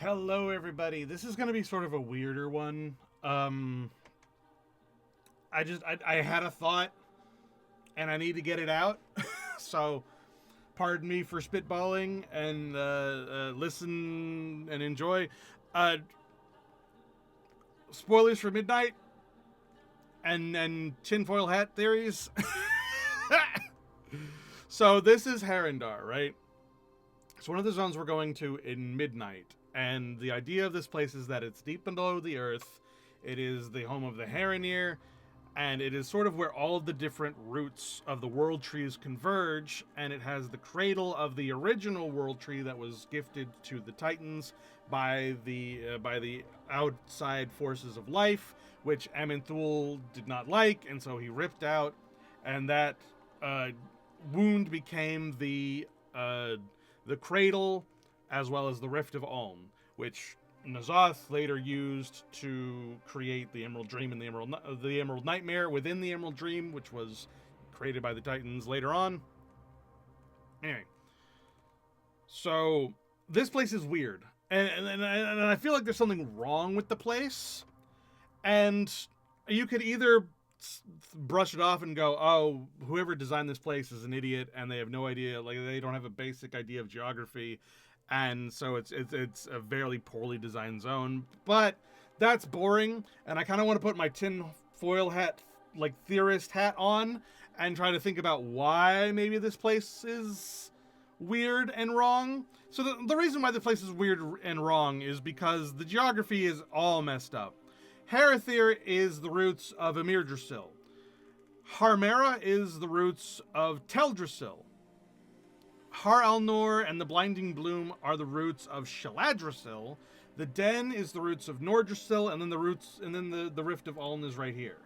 Hello, everybody. This is going to be sort of a weirder one. I had a thought and I need to get it out. So, pardon me for spitballing and listen and enjoy. Uh, Spoilers for Midnight and tinfoil hat theories. So, this is Harrendar, right? It's one of the zones we're going to in Midnight. And the idea of this place is that it's deep below the earth. It is the home of the Harenir, and it is sort of where all of the different roots of the world trees converge, and it has the cradle of the original world tree that was gifted to the Titans by the outside forces of life, which Amenthul did not like, and so he ripped out, and that wound became the cradle as well as the Rift of Ulm, which N'Zoth later used to create the Emerald Dream and the Emerald Nightmare within the Emerald Dream, which was created by the Titans later on. Anyway, so this place is weird, and I feel like there's something wrong with the place, and you could either brush it off and go, oh, whoever designed this place is an idiot and they have no idea, like they don't have a basic idea of geography, and so it's a very poorly designed zone. But that's boring, and I kind of want to put my tin foil hat, like theorist hat, on and try to think about why maybe this place is weird and wrong. So the reason why the place is weird and wrong is because the geography is all messed up. Harathir is the roots of Emirdrasil. Harmera is the roots of Teldrassil. Har Alnor and the Blinding Bloom are the roots of Shaladrassil. The Den is the roots of Nordrassil, and then the Rift of Uln is right here.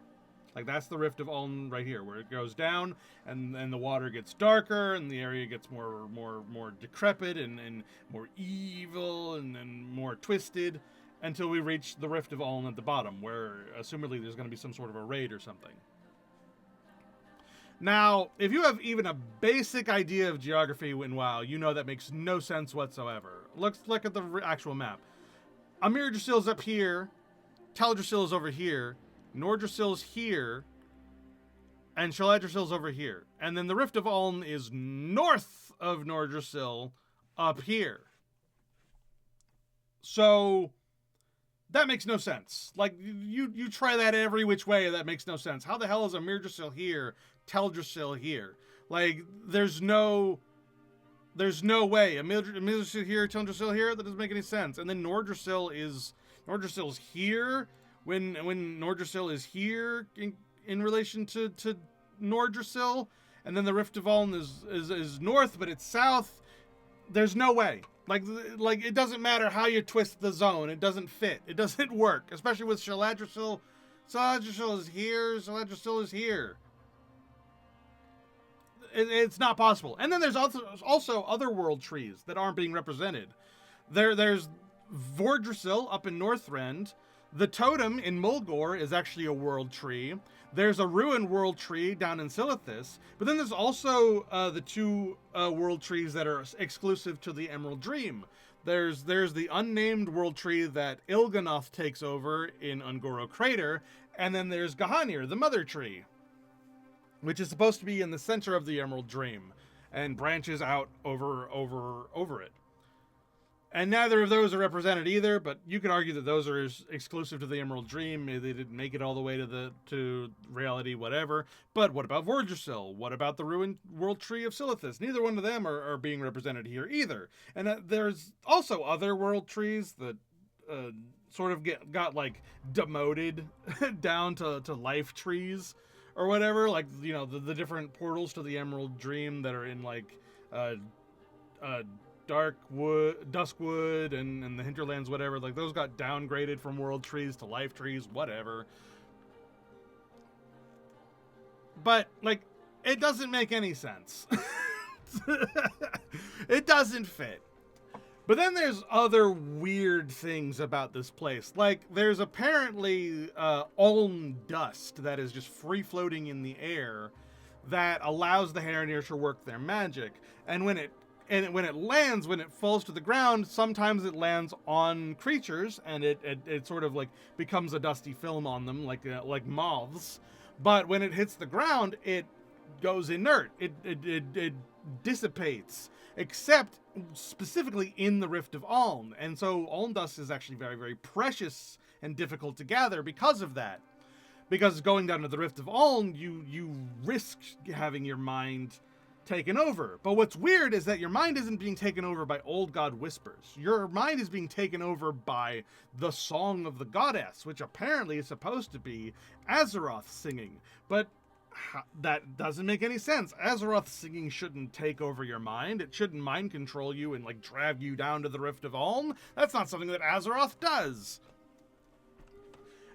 Like that's the Rift of Uln right here, where it goes down, and the water gets darker, and the area gets more decrepit and more evil and more twisted, until we reach the Rift of Uln at the bottom, where assumedly there's going to be some sort of a raid or something. Now, if you have even a basic idea of geography in WoW, you know that makes no sense whatsoever. Look at the actual map. Emirdrassil is up here, Teldrassil is over here, Nordrassil is here, and Shaladrassil is over here. And then the Rift of Uln is north of Nordrassil, up here. So that makes no sense. Like, you try that every which way, that makes no sense. How the hell is Emirdrassil here, Teldrassil here? Like, there's no way. Emirdrassil here, Teldrassil here? That doesn't make any sense. And then Nordrassil is here when Nordrassil is here in relation to Nordrassil. And then the Rift of Uln is north, but it's south. There's no way. Like it doesn't matter how you twist the zone. It doesn't fit. It doesn't work. Especially with Shaladrassil. Shaladrassil is here. Shaladrassil is here. It's not possible. And then there's also other world trees that aren't being represented. There's Vordrassil up in Northrend. The totem in Mulgore is actually a world tree. There's a ruined world tree down in Silithus. But then there's also the two world trees that are exclusive to the Emerald Dream. There's the unnamed world tree that Il'gynoth takes over in Un'Goro Crater. And then there's Gahanir, the mother tree, which is supposed to be in the center of the Emerald Dream and branches out over it. And neither of those are represented either, but you could argue that those are exclusive to the Emerald Dream. Maybe they didn't make it all the way to reality, whatever. But what about Vordrassil? What about the ruined world tree of Silithus? Neither one of them are being represented here either. And there's also other world trees that sort of got like demoted down to life trees or whatever. Like, you know, the different portals to the Emerald Dream that are in like Duskwood and the Hinterlands, whatever, like those got downgraded from world trees to life trees, whatever. But like, it doesn't make any sense. It doesn't fit. But then there's other weird things about this place. Like, there's apparently Ulm dust that is just free floating in the air that allows the Harenir to work their magic. And when it and when it falls to the ground, sometimes it lands on creatures, and it sort of like becomes a dusty film on them, like moths. But when it hits the ground, it goes inert. It dissipates, except specifically in the Rift of Aln. And so Aln dust is actually very, very precious and difficult to gather because of that. Because going down to the Rift of Aln, you risk having your mind taken over. But what's weird is that your mind isn't being taken over by Old God Whispers. Your mind is being taken over by the Song of the Goddess, which apparently is supposed to be Azeroth singing. But that doesn't make any sense. Azeroth singing shouldn't take over your mind. It shouldn't mind control you and like drag you down to the Rift of Aln. That's not something that Azeroth does.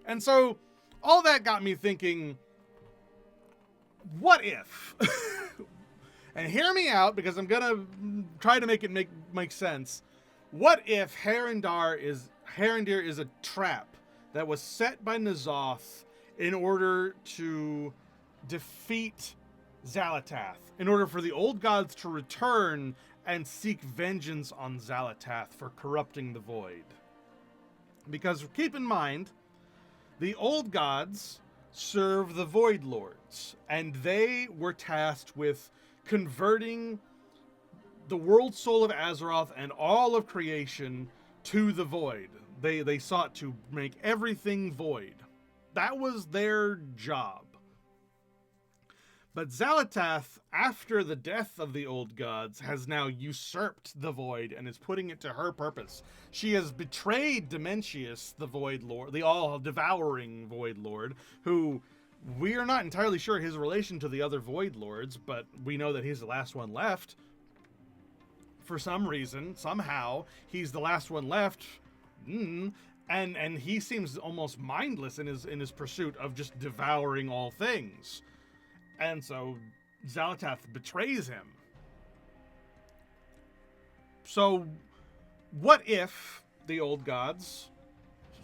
And so all that got me thinking, what if? And hear me out, because I'm gonna try to make it make sense. What if Harendir is a trap that was set by N'Zoth in order to defeat Xal'atath, in order for the old gods to return and seek vengeance on Xal'atath for corrupting the void? Because keep in mind, the old gods serve the Void Lords, and they were tasked with converting the world soul of Azeroth and all of creation to the void. They sought to make everything void. That was their job. But Xal'atath, after the death of the old gods, has now usurped the void and is putting it to her purpose. She has betrayed Dementius, the Void Lord, the all-devouring Void Lord, who we are not entirely sure his relation to the other Void Lords, but we know that he's the last one left. For some reason, somehow, he's the last one left. And he seems almost mindless in his pursuit of just devouring all things. And so Xal'atath betrays him. So what if the old gods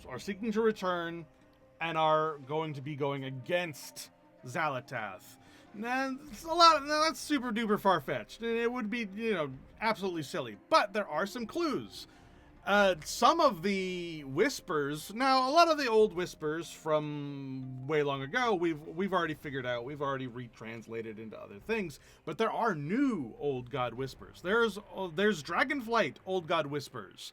are seeking to return and are going to be going against Xal'atath? Nah, that's super duper far-fetched. It would be, absolutely silly. But there are some clues. Some of the whispers, now a lot of the old whispers from way long ago, we've already figured out, we've already retranslated into other things, but there are new old god whispers. There's Dragonflight old god whispers.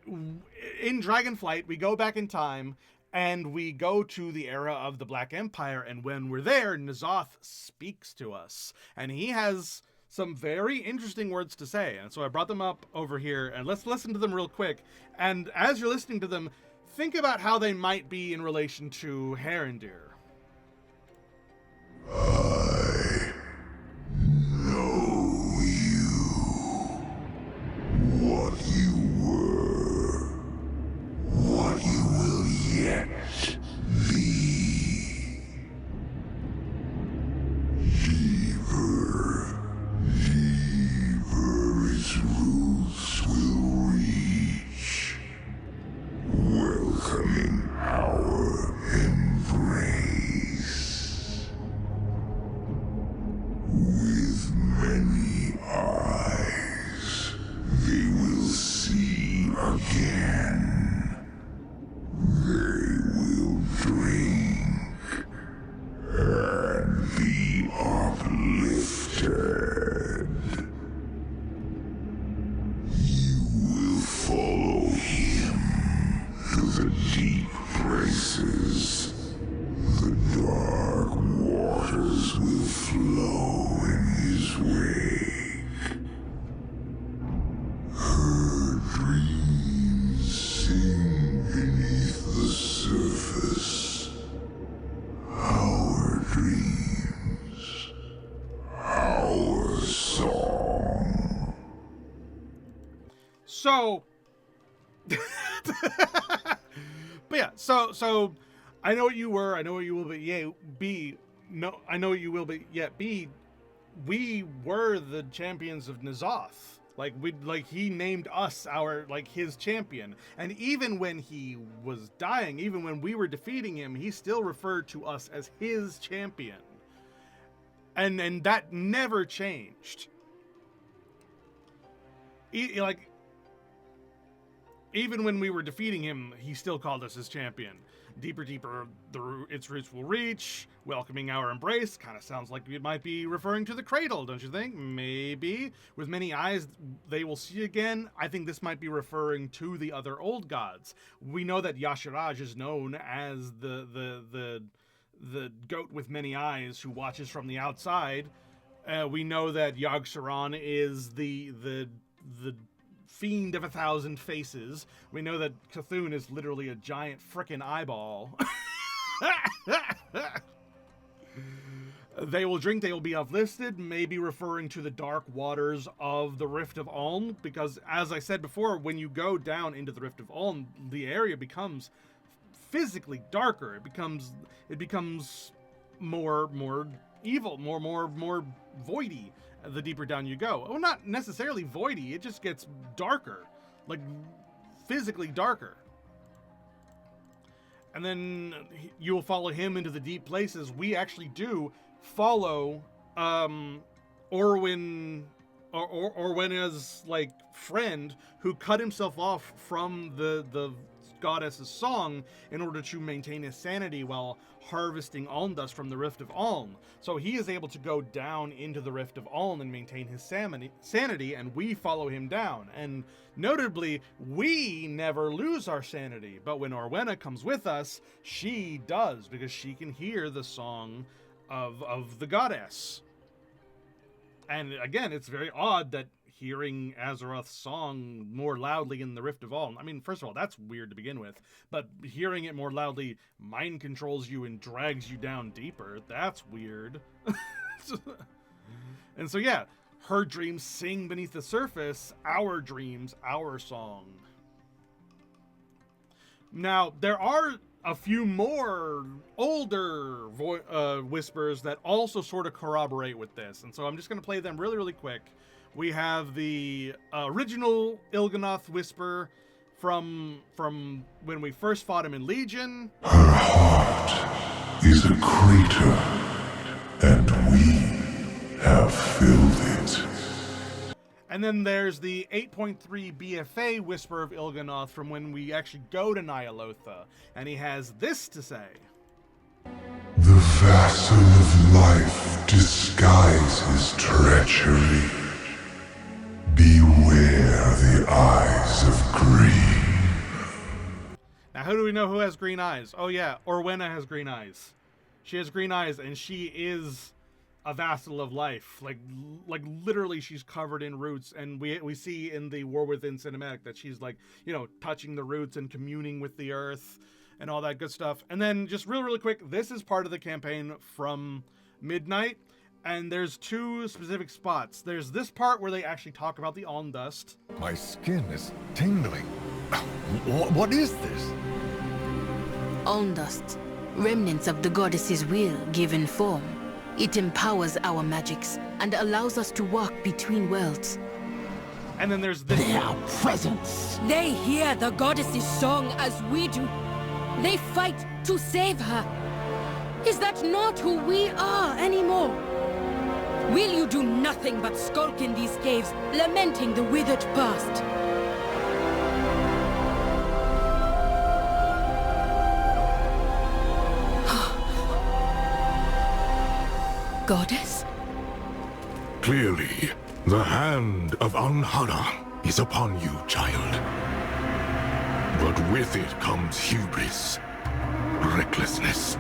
In Dragonflight, we go back in time and we go to the era of the Black Empire, and when we're there, N'Zoth speaks to us, and he has some very interesting words to say. And so I brought them up over here, and let's listen to them real quick. And as you're listening to them, think about how they might be in relation to Harendir. I know you. What you were. What you will yet be. Deeper. Its roots will reach, welcoming our embrace. With many eyes, they will see again. They will drink and be uplifted. Follow him to the deep places. The dark waters will flow in his wake. Her dreams sing beneath the surface. Our dreams, our song. So, but yeah, so I know what you were, I know what you will be, no, I know what you will be, yet be. We were the champions of N'Zoth. He named us his champion. And even when he was dying, even when we were defeating him, he still referred to us as his champion. And that never changed. like, even when we were defeating him, he still called us his champion. Deeper, deeper, its roots will reach, welcoming our embrace. Kind of sounds like it might be referring to the cradle, don't you think? Maybe. With many eyes, they will see again. I think this might be referring to the other old gods. We know that Y'Shaarj is known as the goat with many eyes who watches from the outside. We know that Yogg-Saron is the fiend of 1,000 faces. We know that Cthulhu is literally a giant frickin' eyeball. They will drink, they will be uplifted, maybe referring to the dark waters of the Rift of Uln, because as I said before, when you go down into the Rift of Uln, the area becomes physically darker. It becomes more evil, more voidy the deeper down you go. Well, not necessarily voidy, it just gets darker, like physically darker. And then you will follow him into the deep places. We actually do follow Orwenna's like friend who cut himself off from the goddess's song in order to maintain his sanity while harvesting Uln dust from the Rift of Uln. So he is able to go down into the Rift of Uln and maintain his sanity, and we follow him down. And notably, we never lose our sanity, but when Orwenna comes with us, she does, because she can hear the song of the goddess. And again, it's very odd that hearing Azeroth's song more loudly in the Rift of Uln. I mean, first of all, that's weird to begin with, but hearing it more loudly mind controls you and drags you down deeper. That's weird. And so yeah, her dreams sing beneath the surface, our dreams, our song. Now, there are a few more older whispers that also sort of corroborate with this, and so I'm just going to play them really, really quick. We have the original Il'gynoth whisper from when we first fought him in Legion. Her heart is a crater, and we have filled it. And then there's the 8.3 BFA whisper of Il'gynoth from when we actually go to Ny'alotha, and he has this to say. The vassal of life disguises treachery. Beware the eyes of green. Now, how do we know who has green eyes? Oh yeah, Orwenna has green eyes. She has green eyes, and she is a vassal of life. Like literally, she's covered in roots, and we see in the War Within cinematic that she's like, you know, touching the roots and communing with the earth and all that good stuff. And then just really quick, this is part of the campaign from Midnight. And there's two specific spots. There's this part where they actually talk about the Uln dust. My skin is tingling. What is this? Uln dust, remnants of the goddess's will given form. It empowers our magics and allows us to walk between worlds. And then there's this. Their presence. They hear the goddess's song as we do. They fight to save her. Is that not who we are anymore? Will you do nothing but skulk in these caves, lamenting the withered past? Goddess? Clearly, the hand of Anhara is upon you, child. But with it comes hubris, recklessness.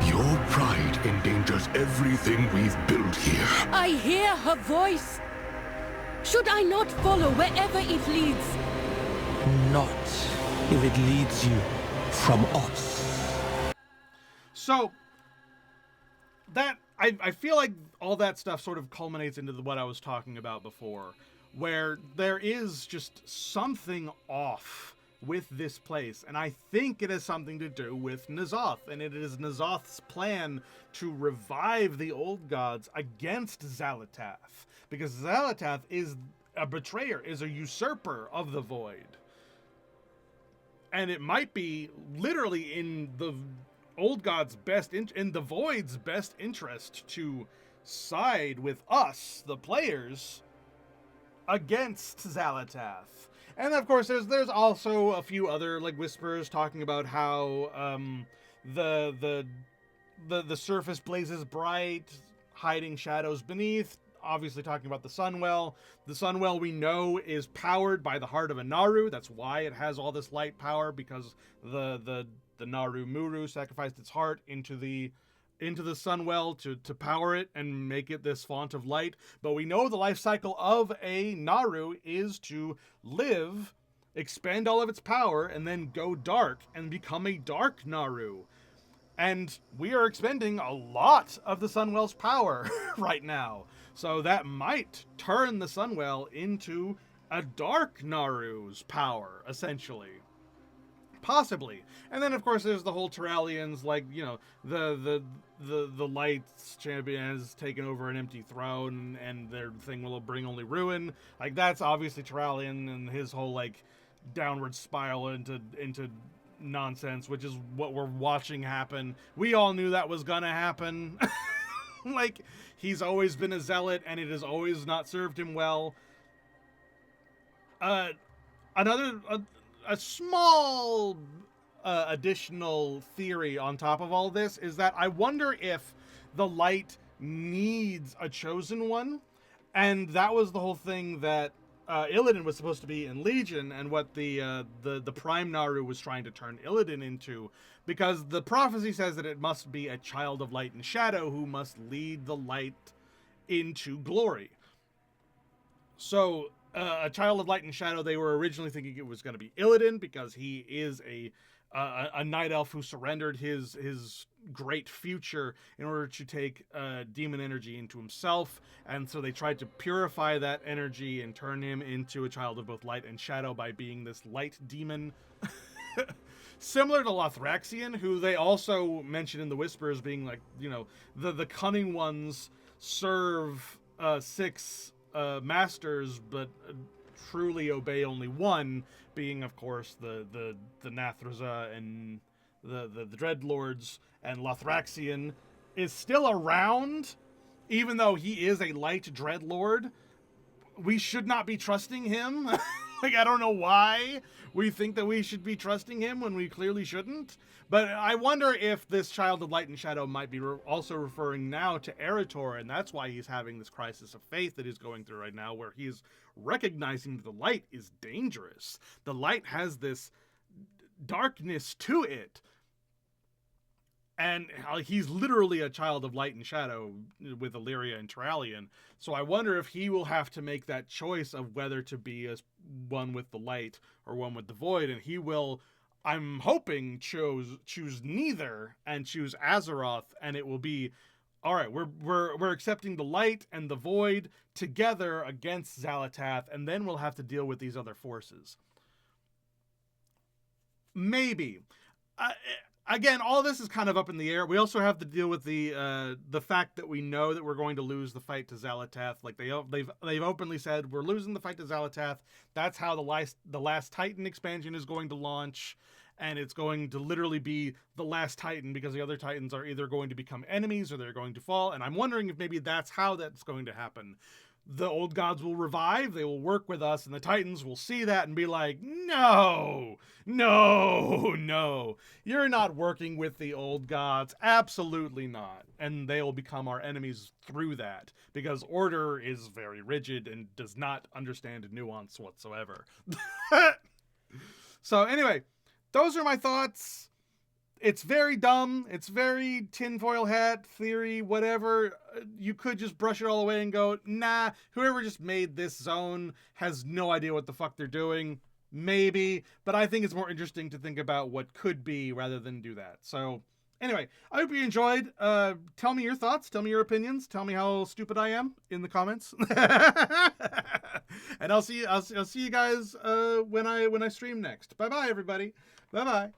Your pride endangers everything we've built here. I hear her voice. Should I not follow wherever it leads? Not if it leads you from us. So that I feel like all that stuff sort of culminates into what I was talking about before, where there is just something off with this place, and I think it has something to do with N'Zoth, and it is N'Zoth's plan to revive the old gods against Xal'atath, because Xal'atath is a betrayer, is a usurper of the void, and it might be literally in the old gods' in the void's best interest to side with us, the players, against Xal'atath. And of course, there's also a few other like whispers talking about how the surface blazes bright, hiding shadows beneath. Obviously, talking about the Sunwell. The Sunwell we know is powered by the heart of a Naru. That's why it has all this light power, because the Naru Muru sacrificed its heart into the Sunwell to power it and make it this font of light. But we know the life cycle of a Naru is to live, expend all of its power, and then go dark and become a dark Naru. And we are expending a lot of the Sunwell's power right now. So that might turn the Sunwell into a dark Naru's power, essentially. Possibly. And then of course there's the whole Turalians, like, you know, the Lights champion has taken over an empty throne and their thing will bring only ruin. Like, that's obviously Turalian and his whole like downward spiral into nonsense, which is what we're watching happen. We all knew that was gonna happen. Like, he's always been a zealot and it has always not served him well. A small additional theory on top of all this is that I wonder if the light needs a chosen one, and that was the whole thing that Illidan was supposed to be in Legion, and what the Prime Naru was trying to turn Illidan into, because the prophecy says that it must be a child of light and shadow who must lead the light into glory. So a child of light and shadow, they were originally thinking it was going to be Illidan, because he is a night elf who surrendered his great future in order to take demon energy into himself, and so they tried to purify that energy and turn him into a child of both light and shadow by being this light demon. Similar to Lothraxion, who they also mention in the Whispers being like, you know, the cunning ones serve 6 masters, but truly obey only one, being of course the Nathraza and the Dreadlords. And Lothraxion is still around, even though he is a light Dreadlord. We should not be trusting him. Like, I don't know why we think that we should be trusting him when we clearly shouldn't. But I wonder if this child of light and shadow might be also referring now to Eretor, and that's why he's having this crisis of faith that he's going through right now, where he's recognizing that the light is dangerous. The light has this darkness to it. And he's literally a child of light and shadow with Illyria and Turalian. So I wonder if he will have to make that choice of whether to be one with the light or one with the void. And he will, I'm hoping, choose neither and choose Azeroth. And it will be, all right, we're accepting the light and the void together against Xal'atath, and then we'll have to deal with these other forces. Maybe. Again, all this is kind of up in the air. We also have to deal with the fact that we know that we're going to lose the fight to Xal'atath. Like, they've openly said we're losing the fight to Xal'atath. That's how the Last Titan expansion is going to launch, and it's going to literally be the last Titan, because the other Titans are either going to become enemies or they're going to fall. And I'm wondering if maybe that's how that's going to happen. The old gods will revive, they will work with us, and the Titans will see that and be like, no, you're not working with the old gods, absolutely not. And they will become our enemies through that, because Order is very rigid and does not understand nuance whatsoever. So anyway, those are my thoughts. It's very dumb. It's very tinfoil hat theory, whatever. You could just brush it all away and go, nah, whoever just made this zone has no idea what the fuck they're doing. Maybe. But I think it's more interesting to think about what could be rather than do that. So anyway, I hope you enjoyed. Tell me your thoughts. Tell me your opinions. Tell me how stupid I am in the comments. And I'll see you guys when I stream next. Bye-bye, everybody. Bye-bye.